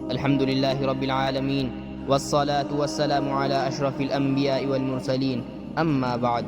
الحمد للہ رب العالمین والصلاة والسلام علی اشرف الانبیاء والمرسلین اما بعد۔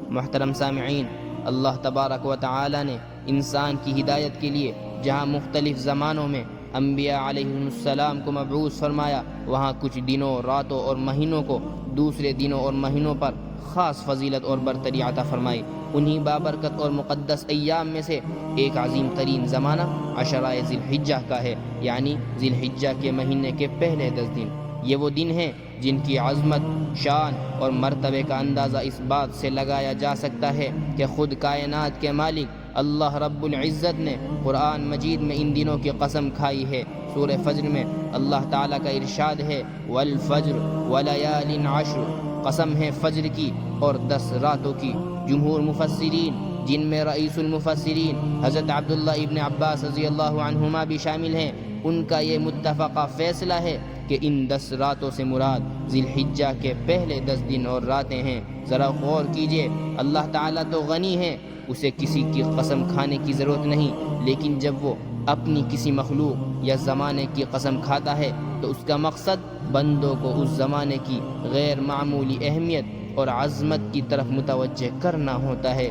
محترم سامعین، اللہ تبارک و تعالی نے انسان کی ہدایت کے لیے جہاں مختلف زمانوں میں انبیاء علیہ السلام کو مبعوث فرمایا، وہاں کچھ دنوں، راتوں اور مہینوں کو دوسرے دنوں اور مہینوں پر خاص فضیلت اور برتری عطا فرمائی۔ انہی بابرکت اور مقدس ایام میں سے ایک عظیم ترین زمانہ عشرہ ذی الحجہ کا ہے، یعنی ذی الحجہ کے مہینے کے پہلے 10 دن۔ یہ وہ دن ہیں جن کی عظمت، شان اور مرتبے کا اندازہ اس بات سے لگایا جا سکتا ہے کہ خود کائنات کے مالک اللہ رب العزت نے قرآن مجید میں ان دنوں کی قسم کھائی ہے۔ سورہ فجر میں اللہ تعالیٰ کا ارشاد ہے، والفجر ولیال عشر، قسم ہے فجر کی اور 10 راتوں کی۔ جمہور مفسرین، جن میں رئیس المفسرین حضرت عبداللہ ابن عباس رضی اللہ عنہما بھی شامل ہیں، ان کا یہ متفقہ فیصلہ ہے کہ ان 10 راتوں سے مراد ذی الحجہ کے پہلے 10 دن اور راتیں ہیں۔ ذرا غور کیجئے، اللہ تعالیٰ تو غنی ہے، اسے کسی کی قسم کھانے کی ضرورت نہیں، لیکن جب وہ اپنی کسی مخلوق یا زمانے کی قسم کھاتا ہے تو اس کا مقصد بندوں کو اس زمانے کی غیر معمولی اہمیت اور عظمت کی طرف متوجہ کرنا ہوتا ہے۔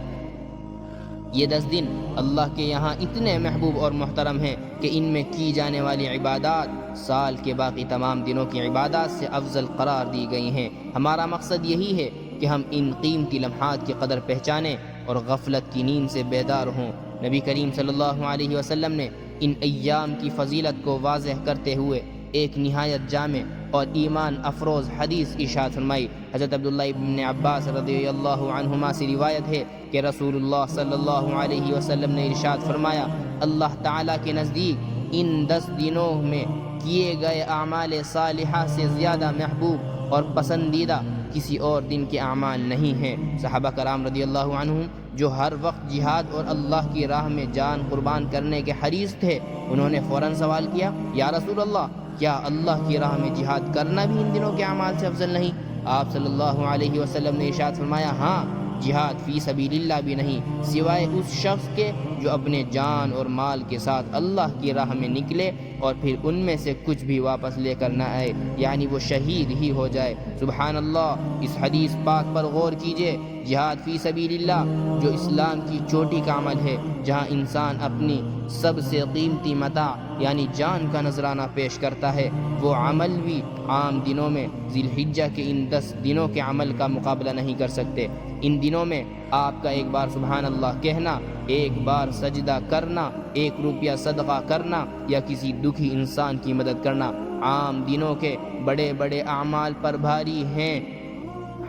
یہ 10 دن اللہ کے یہاں اتنے محبوب اور محترم ہیں کہ ان میں کی جانے والی عبادات سال کے باقی تمام دنوں کی عبادات سے افضل قرار دی گئی ہیں۔ ہمارا مقصد یہی ہے کہ ہم ان قیمتی لمحات کی قدر پہچانیں اور غفلت کی نیند سے بیدار ہوں۔ نبی کریم صلی اللہ علیہ وسلم نے ان ایام کی فضیلت کو واضح کرتے ہوئے ایک نہایت جامع اور ایمان افروز حدیث ارشاد فرمائی۔ حضرت عبداللہ ابن عباس رضی اللہ عنہما سے روایت ہے کہ رسول اللہ صلی اللہ علیہ وسلم نے ارشاد فرمایا، اللہ تعالیٰ کے نزدیک ان 10 دنوں میں کیے گئے اعمال صالحہ سے زیادہ محبوب اور پسندیدہ کسی اور دن کے اعمال نہیں ہیں۔ صحابہ کرام رضی اللہ عنہم جو ہر وقت جہاد اور اللہ کی راہ میں جان قربان کرنے کے حریص تھے، انہوں نے فوراً سوال کیا، یا رسول اللہ، کیا اللہ کی راہ میں جہاد کرنا بھی ان دنوں کے اعمال سے افضل نہیں؟ آپ صلی اللہ علیہ وسلم نے ارشاد فرمایا، ہاں، جہاد فی سبیل اللہ بھی نہیں، سوائے اس شخص کے جو اپنے جان اور مال کے ساتھ اللہ کی راہ میں نکلے اور پھر ان میں سے کچھ بھی واپس لے کر نہ آئے، یعنی وہ شہید ہی ہو جائے۔ سبحان اللہ، اس حدیث پاک پر غور کیجئے۔ جہاد فی سبیل اللہ جو اسلام کی چوٹی کا عمل ہے، جہاں انسان اپنی سب سے قیمتی متاع یعنی جان کا نذرانہ پیش کرتا ہے، وہ عمل بھی عام دنوں میں ذی الحجہ کے ان 10 دنوں کے عمل کا مقابلہ نہیں کر سکتے۔ ان دنوں میں آپ کا ایک بار سبحان اللہ کہنا، ایک بار سجدہ کرنا، 1 روپیہ صدقہ کرنا یا کسی دکھی انسان کی مدد کرنا عام دنوں کے بڑے بڑے اعمال پر بھاری ہیں۔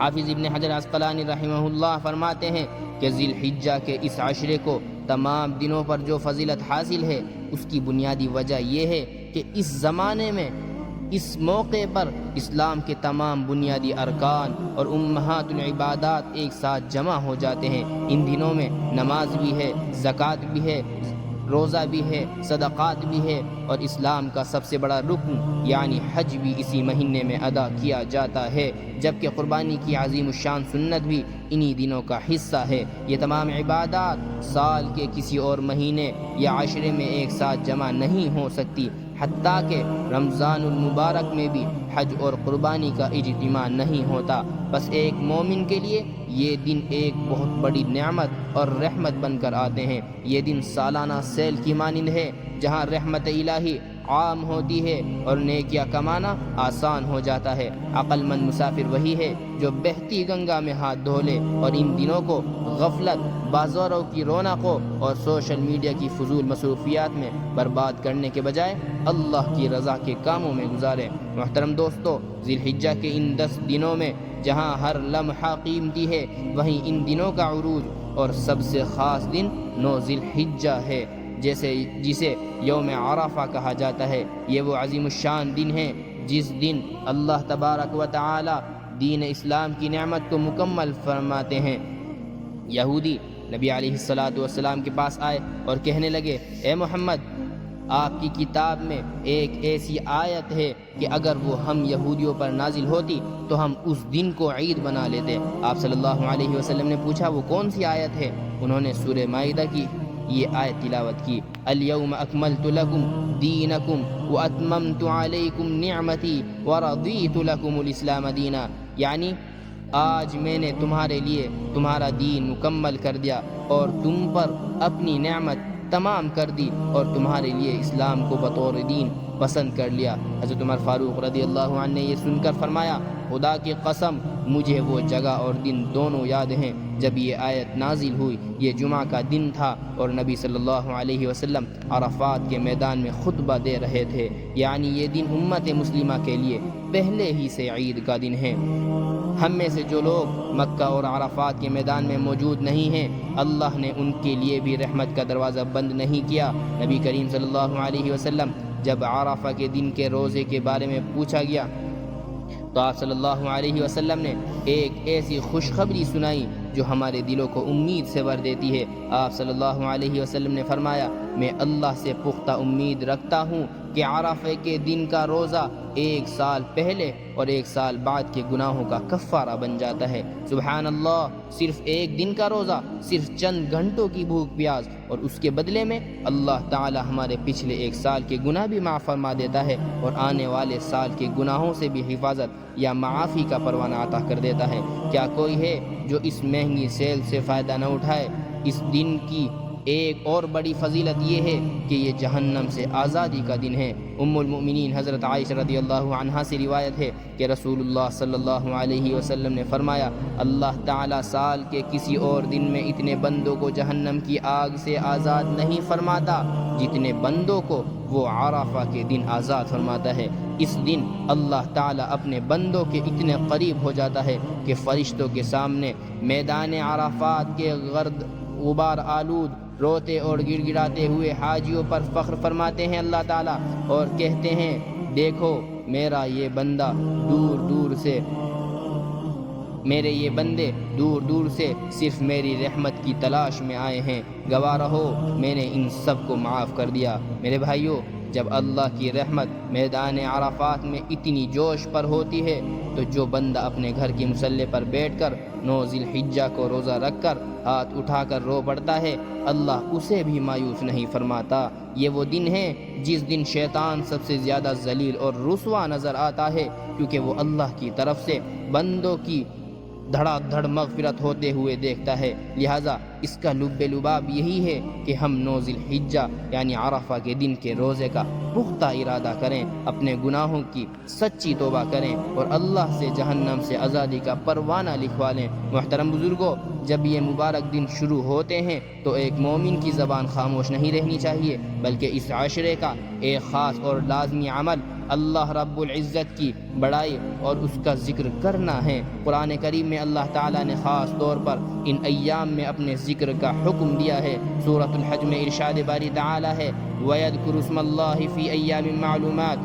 حافظ ابن حجر عسقلانی رحمہ اللہ فرماتے ہیں کہ ذی الحجہ کے اس عشرے کو تمام دنوں پر جو فضیلت حاصل ہے، اس کی بنیادی وجہ یہ ہے کہ اس زمانے میں اس موقع پر اسلام کے تمام بنیادی ارکان اور امہات العبادات ایک ساتھ جمع ہو جاتے ہیں۔ ان دنوں میں نماز بھی ہے، زکوٰۃ بھی ہے، روزہ بھی ہے، صدقات بھی ہے، اور اسلام کا سب سے بڑا رکن یعنی حج بھی اسی مہینے میں ادا کیا جاتا ہے، جبکہ قربانی کی عظیم الشان سنت بھی انہی دنوں کا حصہ ہے۔ یہ تمام عبادات سال کے کسی اور مہینے یا عشرے میں ایک ساتھ جمع نہیں ہو سکتی، حتیٰ کہ رمضان المبارک میں بھی حج اور قربانی کا اجتماع نہیں ہوتا۔ بس ایک مومن کے لیے یہ دن ایک بہت بڑی نعمت اور رحمت بن کر آتے ہیں۔ یہ دن سالانہ سیل کی مانند ہے، جہاں رحمت الہی عام ہوتی ہے اور نیکیاں کمانا آسان ہو جاتا ہے۔ عقل مند مسافر وہی ہے جو بہتی گنگا میں ہاتھ دھو لے اور ان دنوں کو غفلت، بازاروں کی رونقوں اور سوشل میڈیا کی فضول مصروفیات میں برباد کرنے کے بجائے اللہ کی رضا کے کاموں میں گزارے۔ محترم دوستو، ذی الحجہ کے ان 10 دنوں میں جہاں ہر لمحہ قیمتی ہے، وہیں ان دنوں کا عروج اور سب سے خاص دن 9 ذی الحجہ ہے، جسے یوم عرفہ کہا جاتا ہے۔ یہ وہ عظیم الشان دن ہے جس دن اللہ تبارک و تعالی دین اسلام کی نعمت کو مکمل فرماتے ہیں۔ یہودی نبی علیہ السلام کے پاس آئے اور کہنے لگے، اے محمد، آپ کی کتاب میں ایک ایسی آیت ہے کہ اگر وہ ہم یہودیوں پر نازل ہوتی تو ہم اس دن کو عید بنا لیتے۔ آپ صلی اللہ علیہ وسلم نے پوچھا، وہ کون سی آیت ہے؟ انہوں نے سورہ مائدہ کی یہ آیت تلاوت کی، الیوم اکملت لکم دینکم واتممت علیکم نعمتی ورضیت لکم الاسلام دینا، یعنی آج میں نے تمہارے لیے تمہارا دین مکمل کر دیا اور تم پر اپنی نعمت تمام کر دی اور تمہارے لیے اسلام کو بطور دین پسند کر لیا۔ حضرت عمر فاروق رضی اللہ عنہ نے یہ سن کر فرمایا، خدا کی قسم مجھے وہ جگہ اور دن دونوں یاد ہیں جب یہ آیت نازل ہوئی۔ یہ جمعہ کا دن تھا اور نبی صلی اللہ علیہ وسلم عرفات کے میدان میں خطبہ دے رہے تھے، یعنی یہ دن امت مسلمہ کے لیے پہلے ہی سے عید کا دن ہے۔ ہم میں سے جو لوگ مکہ اور عرفات کے میدان میں موجود نہیں ہیں، اللہ نے ان کے لیے بھی رحمت کا دروازہ بند نہیں کیا۔ نبی کریم صلی اللہ علیہ وسلم جب عرفہ کے دن کے روزے کے بارے میں پوچھا گیا تو آپ صلی اللہ علیہ وسلم نے ایک ایسی خوشخبری سنائی جو ہمارے دلوں کو امید سے بھر دیتی ہے۔ آپ صلی اللہ علیہ وسلم نے فرمایا، میں اللہ سے پختہ امید رکھتا ہوں کہ عرفے کے دن کا روزہ 1 سال پہلے اور 1 سال بعد کے گناہوں کا کفارہ بن جاتا ہے۔ سبحان اللہ، صرف ایک دن کا روزہ، صرف چند گھنٹوں کی بھوک پیاس، اور اس کے بدلے میں اللہ تعالی ہمارے پچھلے 1 سال کے گناہ بھی معاف فرما دیتا ہے اور آنے والے سال کے گناہوں سے بھی حفاظت یا معافی کا پروانہ عطا کر دیتا ہے۔ کیا کوئی ہے جو اس مہنگی سیل سے فائدہ نہ اٹھائے؟ اس دن کی ایک اور بڑی فضیلت یہ ہے کہ یہ جہنم سے آزادی کا دن ہے۔ ام المؤمنین حضرت عائشہ رضی اللہ عنہا سے روایت ہے کہ رسول اللہ صلی اللہ علیہ وسلم نے فرمایا، اللہ تعالیٰ سال کے کسی اور دن میں اتنے بندوں کو جہنم کی آگ سے آزاد نہیں فرماتا جتنے بندوں کو وہ عرفہ کے دن آزاد فرماتا ہے۔ اس دن اللہ تعالیٰ اپنے بندوں کے اتنے قریب ہو جاتا ہے کہ فرشتوں کے سامنے میدان عرفات کے گرد غبار آلود روتے اور گڑ گڑاتے ہوئے حاجیوں پر فخر فرماتے ہیں اللہ تعالیٰ اور کہتے ہیں، دیکھو میرے یہ بندے دور دور سے صرف میری رحمت کی تلاش میں آئے ہیں، گواہ رہو میں نے ان سب کو معاف کر دیا۔ میرے بھائیوں، جب اللہ کی رحمت میدان عرفات میں اتنی جوش پر ہوتی ہے تو جو بندہ اپنے گھر کی مصلی پر بیٹھ کر 9 ذی الحجہ کو روزہ رکھ کر ہاتھ اٹھا کر رو پڑتا ہے، اللہ اسے بھی مایوس نہیں فرماتا۔ یہ وہ دن ہے جس دن شیطان سب سے زیادہ ذلیل اور رسوا نظر آتا ہے، کیونکہ وہ اللہ کی طرف سے بندوں کی دھڑا دھڑ مغفرت ہوتے ہوئے دیکھتا ہے۔ لہٰذا اس کا لب لباب یہی ہے کہ ہم 9 ذی الحجہ یعنی عرفہ کے دن کے روزے کا پختہ ارادہ کریں، اپنے گناہوں کی سچی توبہ کریں اور اللہ سے جہنم سے آزادی کا پروانہ لکھوا لیں۔ محترم بزرگوں، جب یہ مبارک دن شروع ہوتے ہیں تو ایک مومن کی زبان خاموش نہیں رہنی چاہیے، بلکہ اس عشرے کا ایک خاص اور لازمی عمل اللہ رب العزت کی بڑائی اور اس کا ذکر کرنا ہے۔ قرآن کریم میں اللہ تعالیٰ نے خاص طور پر ان ایام میں اپنے ذکر کا حکم دیا ہے۔ سورۃ الحج میں ارشاد باری تعالیٰ ہے، وَيَذْكُرُ اسْمَ اللَّهِ فِي أَيَّامٍ مَّعْلُومَاتٍ،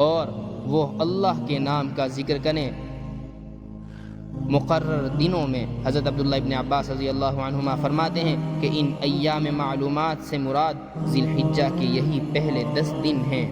اور وہ اللہ کے نام کا ذکر کریں مقرر دنوں میں۔ حضرت عبداللہ ابن عباس رضی اللہ عنہما فرماتے ہیں کہ ان ایام معلومات سے مراد ذی الحجہ کے یہی پہلے 10 دن ہیں۔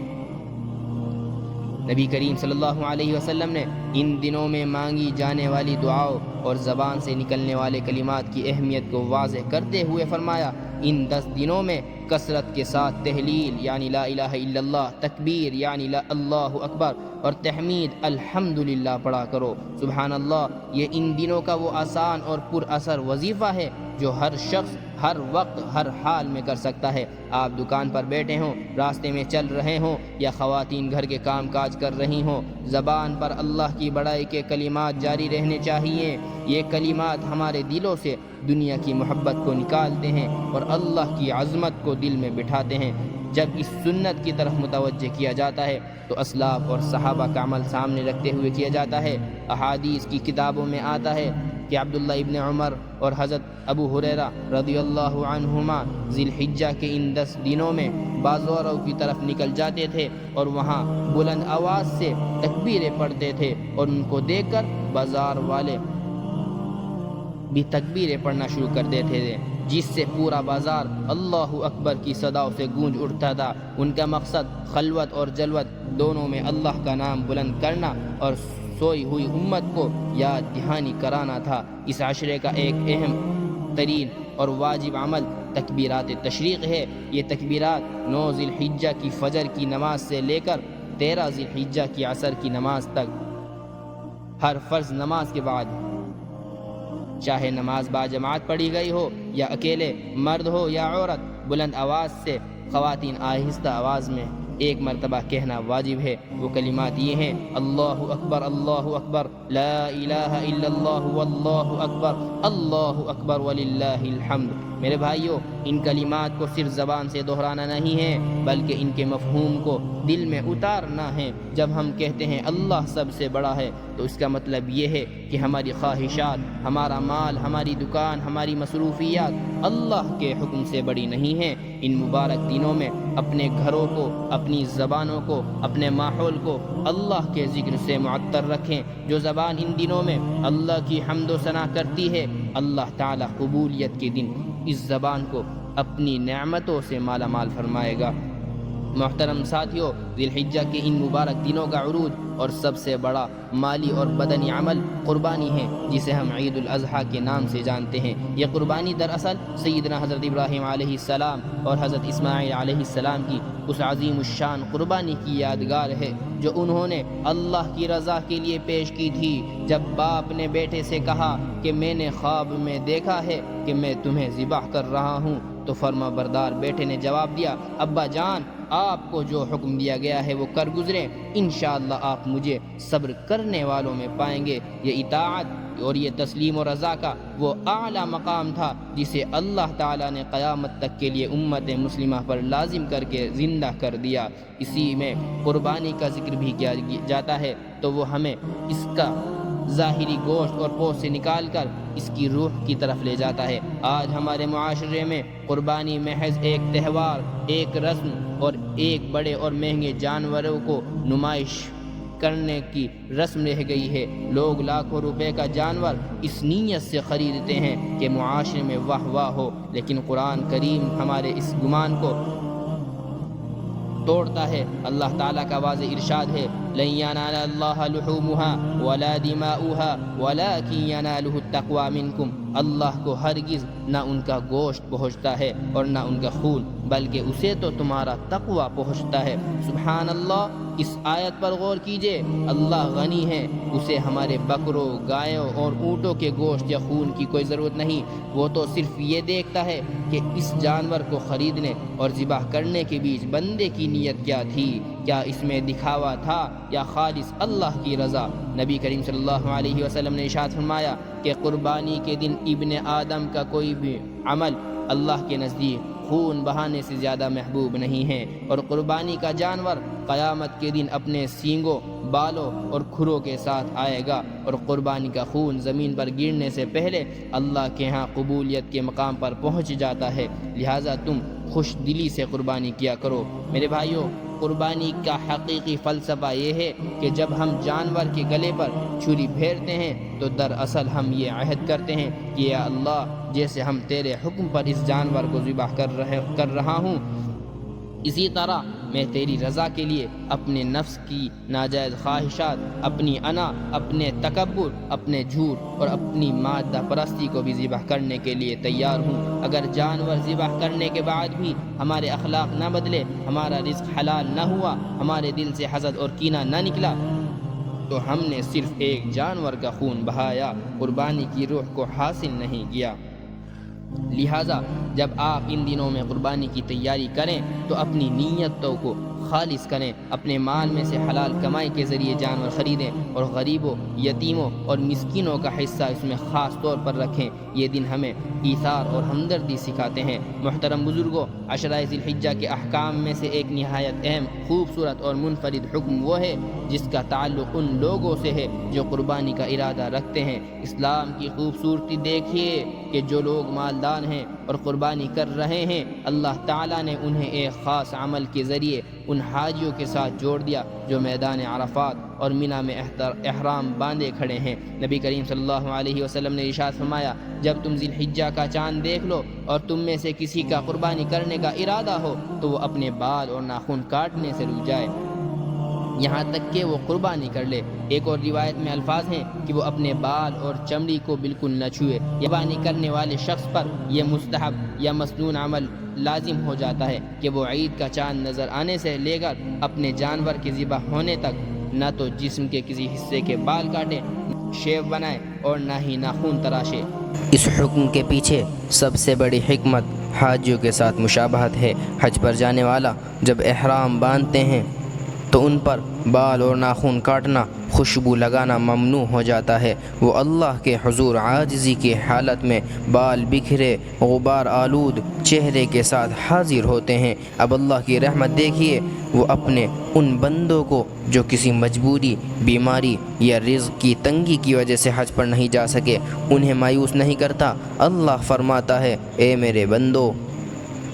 نبی کریم صلی اللہ علیہ وسلم نے ان دنوں میں مانگی جانے والی دعاؤں اور زبان سے نکلنے والے کلمات کی اہمیت کو واضح کرتے ہوئے فرمایا، ان 10 دنوں میں کثرت کے ساتھ تہلیل یعنی لا الہ الا اللہ، تکبیر یعنی لا اللہ اکبر، اور تحمید الحمدللہ پڑھا کرو۔ سبحان اللہ، یہ ان دنوں کا وہ آسان اور پر اثر وظیفہ ہے جو ہر شخص ہر وقت ہر حال میں کر سکتا ہے۔ آپ دکان پر بیٹھے ہوں، راستے میں چل رہے ہوں یا خواتین گھر کے کام کاج کر رہی ہوں، زبان پر اللہ کی بڑائی کے کلمات جاری رہنے چاہیے۔ یہ کلمات ہمارے دلوں سے دنیا کی محبت کو نکالتے ہیں اور اللہ کی عظمت کو دل میں بٹھاتے ہیں۔ جب اس سنت کی طرف متوجہ کیا جاتا ہے تو اسلاف اور صحابہ کا عمل سامنے رکھتے ہوئے کیا جاتا ہے۔ احادیث کی کتابوں میں آتا ہے کہ عبداللہ ابن عمر اور حضرت ابو ہریرہ رضی اللہ عنہما ذی الحجہ کے ان 10 دنوں میں بازاروں کی طرف نکل جاتے تھے اور وہاں بلند آواز سے تکبیریں پڑھتے تھے، اور ان کو دیکھ کر بازار والے بھی تکبیریں پڑھنا شروع کر دیتے تھے، جس سے پورا بازار اللہ اکبر کی صداؤں سے گونج اٹھتا تھا۔ ان کا مقصد خلوت اور جلوت دونوں میں اللہ کا نام بلند کرنا اور سوئی ہوئی امت کو یاد دہانی کرانا تھا۔ اس عشرے کا ایک اہم ترین اور واجب عمل تکبیرات تشریق ہے۔ یہ تکبیرات 9 ذی الحجہ کی فجر کی نماز سے لے کر 13 ذی الحجہ کی عصر کی نماز تک ہر فرض نماز کے بعد، چاہے نماز باجماعت پڑھی گئی ہو یا اکیلے، مرد ہو یا عورت، بلند آواز سے، خواتین آہستہ آواز میں ایک مرتبہ کہنا واجب ہے۔ وہ کلمات یہ ہیں: اللہ اکبر، لا الہ الا اللہ، واللہ اکبر، اللہ اکبر وللہ الحمد۔ میرے بھائیو، ان کلمات کو صرف زبان سے دہرانا نہیں ہے، بلکہ ان کے مفہوم کو دل میں اتارنا ہے۔ جب ہم کہتے ہیں اللہ سب سے بڑا ہے، تو اس کا مطلب یہ ہے کہ ہماری خواہشات، ہمارا مال، ہماری دکان، ہماری مصروفیات اللہ کے حکم سے بڑی نہیں ہیں۔ ان مبارک دنوں میں اپنے گھروں کو، اپنی زبانوں کو، اپنے ماحول کو اللہ کے ذکر سے معطر رکھیں۔ جو زبان ان دنوں میں اللہ کی حمد و ثنا کرتی ہے، اللہ تعالی قبولیت کے دن اس زبان کو اپنی نعمتوں سے مالا مال فرمائے گا۔ محترم ساتھیو، ذی الحجہ کے ان مبارک دنوں کا عروج اور سب سے بڑا مالی اور بدنی عمل قربانی ہے، جسے ہم عید الاضحیٰ کے نام سے جانتے ہیں۔ یہ قربانی دراصل سیدنا حضرت ابراہیم علیہ السلام اور حضرت اسماعیل علیہ السلام کی اس عظیم الشان قربانی کی یادگار ہے جو انہوں نے اللہ کی رضا کے لیے پیش کی تھی۔ جب باپ نے بیٹے سے کہا کہ میں نے خواب میں دیکھا ہے کہ میں تمہیں ذبح کر رہا ہوں، تو فرما بردار بیٹے نے جواب دیا: ابا جان، آپ کو جو حکم دیا گیا ہے وہ کر گزریں، انشاءاللہ آپ مجھے صبر کرنے والوں میں پائیں گے۔ یہ اطاعت اور یہ تسلیم و رضا کا وہ اعلیٰ مقام تھا جسے اللہ تعالیٰ نے قیامت تک کے لیے امت مسلمہ پر لازم کر کے زندہ کر دیا۔ اسی میں قربانی کا ذکر بھی کیا جاتا ہے، تو وہ ہمیں اس کا ظاہری گوشت اور پوست سے نکال کر اس کی روح کی طرف لے جاتا ہے۔ آج ہمارے معاشرے میں قربانی محض ایک تہوار، ایک رسم اور ایک بڑے اور مہنگے جانوروں کو نمائش کرنے کی رسم رہ گئی ہے۔ لوگ لاکھوں روپے کا جانور اس نیت سے خریدتے ہیں کہ معاشرے میں واہ واہ ہو، لیکن قرآن کریم ہمارے اس گمان کو توڑتا ہے۔ اللہ تعالیٰ کا واضح ارشاد ہے: لن ينال اللہ لحومها ولا دماؤها ولكن يناله التقوى منکم۔ اللہ کو ہرگز نہ ان کا گوشت پہنچتا ہے اور نہ ان کا خون، بلکہ اسے تو تمہارا تقوی پہنچتا ہے۔ سبحان اللہ! اس آیت پر غور کیجئے۔ اللہ غنی ہے، اسے ہمارے بکروں، گایوں اور اونٹوں کے گوشت یا خون کی کوئی ضرورت نہیں۔ وہ تو صرف یہ دیکھتا ہے کہ اس جانور کو خریدنے اور ذبح کرنے کے بیچ بندے کی نیت کیا تھی، کیا اس میں دکھاوا تھا یا خالص اللہ کی رضا۔ نبی کریم صلی اللہ علیہ وسلم نے ارشاد فرمایا کہ قربانی کے دن ابن آدم کا کوئی بھی عمل اللہ کے نزدیک خون بہانے سے زیادہ محبوب نہیں ہے، اور قربانی کا جانور قیامت کے دن اپنے سینگوں، بالوں اور کھروں کے ساتھ آئے گا، اور قربانی کا خون زمین پر گرنے سے پہلے اللہ کے ہاں قبولیت کے مقام پر پہنچ جاتا ہے۔ لہٰذا تم خوش دلی سے قربانی کیا کرو۔ میرے بھائیوں، قربانی کا حقیقی فلسفہ یہ ہے کہ جب ہم جانور کے گلے پر چھری پھیرتے ہیں تو دراصل ہم یہ عہد کرتے ہیں کہ یا اللہ، جیسے ہم تیرے حکم پر اس جانور کو ذبح کر رہا ہوں، اسی طرح میں تیری رضا کے لیے اپنے نفس کی ناجائز خواہشات، اپنی انا، اپنے تکبر، اپنے جھوٹ اور اپنی مادہ پرستی کو بھی ذبح کرنے کے لیے تیار ہوں۔ اگر جانور ذبح کرنے کے بعد بھی ہمارے اخلاق نہ بدلے، ہمارا رزق حلال نہ ہوا، ہمارے دل سے حسد اور کینہ نہ نکلا، تو ہم نے صرف ایک جانور کا خون بہایا، قربانی کی روح کو حاصل نہیں کیا۔ لہٰذا جب آپ ان دنوں میں قربانی کی تیاری کریں تو اپنی نیتوں کو خالص کریں، اپنے مال میں سے حلال کمائی کے ذریعے جانور خریدیں اور غریبوں، یتیموں اور مسکینوں کا حصہ اس میں خاص طور پر رکھیں۔ یہ دن ہمیں ایثار اور ہمدردی سکھاتے ہیں۔ محترم بزرگوں، عشرہ ذی الحجہ کے احکام میں سے ایک نہایت اہم، خوبصورت اور منفرد حکم وہ ہے جس کا تعلق ان لوگوں سے ہے جو قربانی کا ارادہ رکھتے ہیں۔ اسلام کی خوبصورتی دیکھیے کہ جو لوگ مالدار ہیں اور قربانی کر رہے ہیں، اللہ تعالیٰ نے انہیں ایک خاص عمل کے ذریعے ان حاجیوں کے ساتھ جوڑ دیا جو میدان عرفات اور منی میں احرام باندھے کھڑے ہیں۔ نبی کریم صلی اللہ علیہ وسلم نے ارشاد فرمایا: جب تم ذی الحجہ کا چاند دیکھ لو اور تم میں سے کسی کا قربانی کرنے کا ارادہ ہو تو وہ اپنے بال اور ناخن کاٹنے سے رک جائے۔ یہاں تک کہ وہ قربانی کر لے۔ ایک اور روایت میں الفاظ ہیں کہ وہ اپنے بال اور چمڑی کو بالکل نہ چھوئے۔ قربانی کرنے والے شخص پر یہ مستحب یا مسنون عمل لازم ہو جاتا ہے کہ وہ عید کا چاند نظر آنے سے لے کر اپنے جانور کے ذبح ہونے تک نہ تو جسم کے کسی حصے کے بال کاٹے، شیو بنائے اور نہ ہی ناخن تراشے۔ اس حکم کے پیچھے سب سے بڑی حکمت حاجیوں کے ساتھ مشابہت ہے۔ حج پر جانے والا جب احرام باندھتے ہیں تو ان پر بال اور ناخن کاٹنا، خوشبو لگانا ممنوع ہو جاتا ہے۔ وہ اللہ کے حضور عاجزی کی حالت میں بال بکھرے، غبار آلود چہرے کے ساتھ حاضر ہوتے ہیں۔ اب اللہ کی رحمت دیکھیے، وہ اپنے ان بندوں کو جو کسی مجبوری، بیماری یا رزق کی تنگی کی وجہ سے حج پر نہیں جا سکے، انہیں مایوس نہیں کرتا۔ اللہ فرماتا ہے، اے میرے بندو،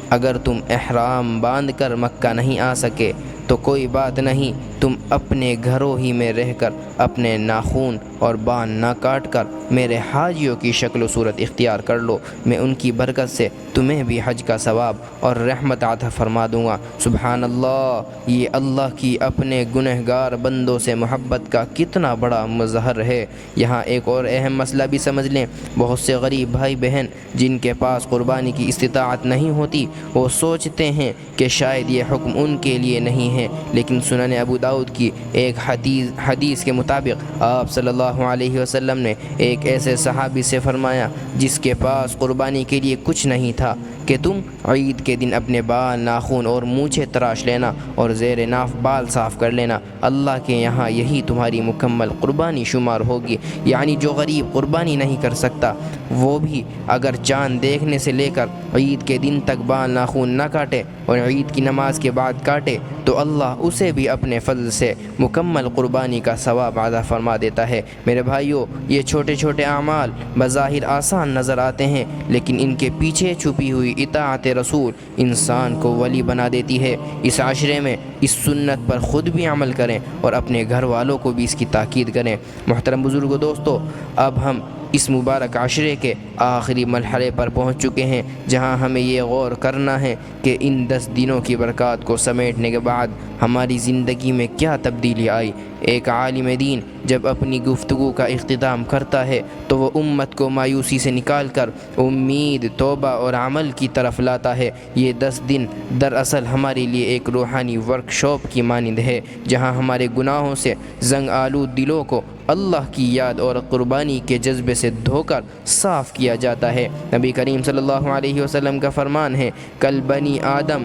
اگر تم احرام باندھ کر مکہ نہیں آ سکے تو کوئی بات نہیں، تم اپنے گھروں ہی میں رہ کر اپنے ناخن اور بال نہ کاٹ کر میرے حاجیوں کی شکل و صورت اختیار کر لو۔ میں ان کی برکت سے تمہیں بھی حج کا ثواب اور رحمت عطا فرما دوں گا۔ سبحان اللہ، یہ اللہ کی اپنے گنہگار بندوں سے محبت کا کتنا بڑا مظہر ہے۔ یہاں ایک اور اہم مسئلہ بھی سمجھ لیں۔ بہت سے غریب بھائی بہن جن کے پاس قربانی کی استطاعت نہیں ہوتی، وہ سوچتے ہیں کہ شاید یہ حکم ان کے لیے نہیں ہے، لیکن سنن ابو داؤد کی ایک حدیث کے مطابق آپ صلی اللہ علیہ وسلم نے ایک ایسے صحابی سے فرمایا جس کے پاس قربانی کے لیے کچھ نہیں تھا کہ تم عید کے دن اپنے بال، ناخن اور مونچھیں تراش لینا اور زیر ناف بال صاف کر لینا، اللہ کے یہاں یہی تمہاری مکمل قربانی شمار ہوگی۔ یعنی جو غریب قربانی نہیں کر سکتا، وہ بھی اگر چاند دیکھنے سے لے کر عید کے دن تک بال، ناخن نہ کاٹے اور عید کی نماز کے بعد کاٹے تو اللہ اسے بھی اپنے فضل سے مکمل قربانی کا ثواب عطا فرما دیتا ہے۔ میرے بھائیو، یہ چھوٹے چھوٹے اعمال بظاہر آسان نظر آتے ہیں، لیکن ان کے پیچھے چھپی ہوئی اطاعت رسول انسان کو ولی بنا دیتی ہے۔ اس عشرے میں اس سنت پر خود بھی عمل کریں اور اپنے گھر والوں کو بھی اس کی تاکید کریں۔ محترم بزرگوں، دوستو، اب ہم اس مبارک عشرے کے آخری مرحلے پر پہنچ چکے ہیں، جہاں ہمیں یہ غور کرنا ہے کہ ان 10 دنوں کی برکات کو سمیٹنے کے بعد ہماری زندگی میں کیا تبدیلی آئی۔ ایک عالم دین جب اپنی گفتگو کا اختتام کرتا ہے تو وہ امت کو مایوسی سے نکال کر امید، توبہ اور عمل کی طرف لاتا ہے۔ یہ 10 دن دراصل ہمارے لیے ایک روحانی ورکشاپ کی مانند ہے، جہاں ہمارے گناہوں سے زنگ آلود دلوں کو اللہ کی یاد اور قربانی کے جذبے سے دھو کر صاف کیا جاتا ہے۔ نبی کریم صلی اللہ علیہ وسلم کا فرمان ہے، کل بنی آدم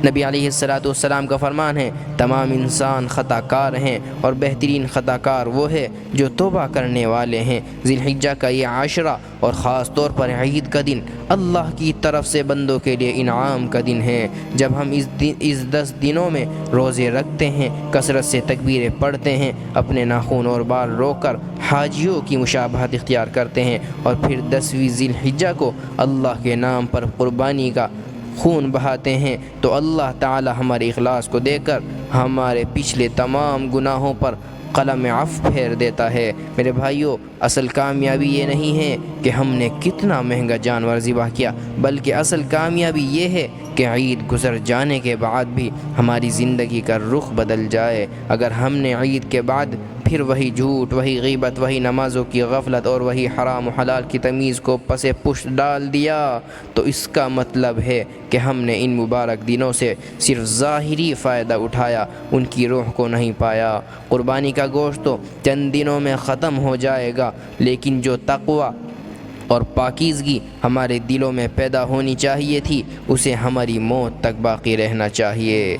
نبی علیہ السلام کا فرمان ہے، تمام انسان خطا کار ہیں اور بہترین خطا کار وہ ہے جو توبہ کرنے والے ہیں۔ ذی الحجہ کا یہ عاشرہ اور خاص طور پر عید کا دن اللہ کی طرف سے بندوں کے لیے انعام کا دن ہے۔ جب ہم اس 10 دنوں میں روزے رکھتے ہیں، کثرت سے تکبیریں پڑھتے ہیں، اپنے ناخن اور بال روک کر حاجیوں کی مشابہت اختیار کرتے ہیں اور پھر 10ویں ذی الحجہ کو اللہ کے نام پر قربانی کا خون بہاتے ہیں، تو اللہ تعالی ہمارے اخلاص کو دیکھ کر ہمارے پچھلے تمام گناہوں پر قلم عفو پھیر دیتا ہے۔ میرے بھائیوں، اصل کامیابی یہ نہیں ہے کہ ہم نے کتنا مہنگا جانور ذبح کیا، بلکہ اصل کامیابی یہ ہے کہ عید گزر جانے کے بعد بھی ہماری زندگی کا رخ بدل جائے۔ اگر ہم نے عید کے بعد پھر وہی جھوٹ، وہی غیبت، وہی نمازوں کی غفلت اور وہی حرام و حلال کی تمیز کو پس پشت ڈال دیا تو اس کا مطلب ہے کہ ہم نے ان مبارک دنوں سے صرف ظاہری فائدہ اٹھایا، ان کی روح کو نہیں پایا۔ قربانی کا گوشت تو چند دنوں میں ختم ہو جائے گا، لیکن جو تقویٰ اور پاکیزگی ہمارے دلوں میں پیدا ہونی چاہیے تھی، اسے ہماری موت تک باقی رہنا چاہیے۔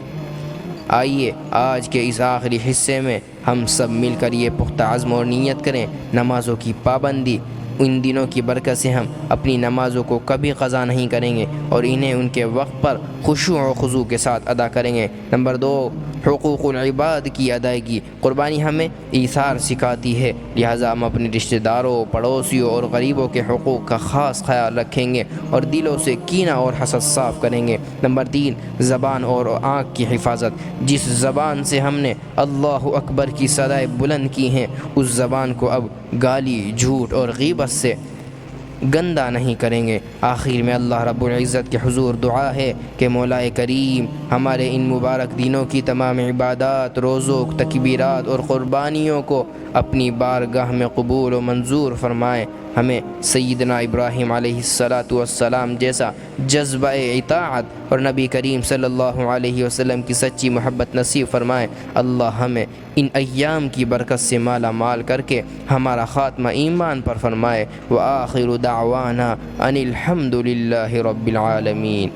آئیے آج کے اس آخری حصے میں ہم سب مل کر یہ پختہ عزم اور نیت کریں، نمازوں کی پابندی۔ ان دنوں کی برکت سے ہم اپنی نمازوں کو کبھی قضا نہیں کریں گے اور انہیں ان کے وقت پر خشوع و خضوع کے ساتھ ادا کریں گے۔ نمبر 2، حقوق العباد کی ادائیگی۔ قربانی ہمیں ایثار سکھاتی ہے، لہٰذا ہم اپنے رشتہ داروں، پڑوسیوں اور غریبوں کے حقوق کا خاص خیال رکھیں گے اور دلوں سے کینہ اور حسد صاف کریں گے۔ نمبر 3، زبان اور آنکھ کی حفاظت۔ جس زبان سے ہم نے اللہ اکبر کی صدائیں بلند کی ہیں، اس زبان کو اب گالی، جھوٹ اور غیبت سے گندہ نہیں کریں گے۔ آخر میں اللہ رب العزت کے حضور دعا ہے کہ مولا کریم ہمارے ان مبارک دنوں کی تمام عبادات، روزوں، تکبیرات اور قربانیوں کو اپنی بارگاہ میں قبول و منظور فرمائے۔ ہمیں سیدنا ابراہیم علیہ السلام جیسا جذبہ اطاعت اور نبی کریم صلی اللہ علیہ وسلم کی سچی محبت نصیب فرمائے۔ اللہ ہمیں ان ایام کی برکت سے مالا مال کر کے ہمارا خاتمہ ایمان پر فرمائے۔ وآخر دعوانا ان الحمد للہ رب العالمین۔